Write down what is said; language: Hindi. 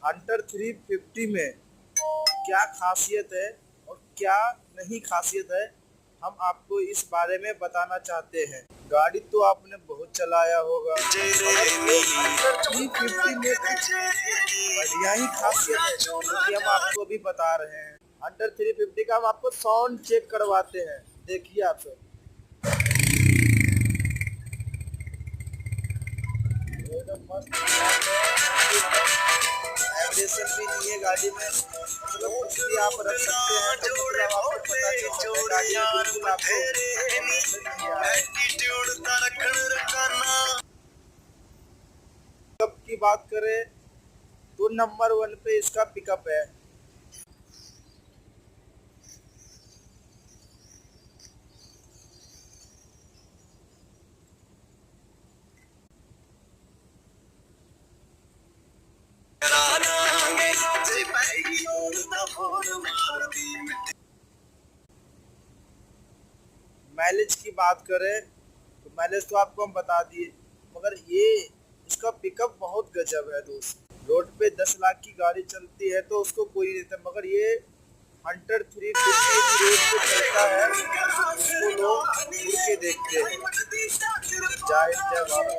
हंटर 350 में क्या खासियत है और क्या नहीं खासियत है, हम आपको इस बारे में बताना चाहते हैं। गाड़ी तो आपने बहुत चलाया होगा, मगर ये हंटर 350 में कुछ बढ़िया ही खासियत है जो कि हम आपको अभी बता रहे हैं। हंटर 350 का हम आपको साउंड चेक करवाते हैं, देखिए आप सब। एकदम मस्त वाइब्रेशन भी नहीं है गाड़ी में, मतलब कुछ भी आप रख सकते हैं तो मतलब आपको पता चल सकता है गाड़ी में बिल्कुल आपको पिकअप की बात करें तो नंबर 1 पे इसका पिकअप है। माइलेज की बात करें तो माइलेज तो आपको हम बता दिए, मगर ये इसका पिकअप बहुत गजब है दोस्त। रोड पे 10 लाख की गाड़ी चलती है तो उसको कोई नहीं देता, मगर ये हंटर 350 रोड पे चलता है उसको लोग घूर के देखते हैं। जय जय भारत।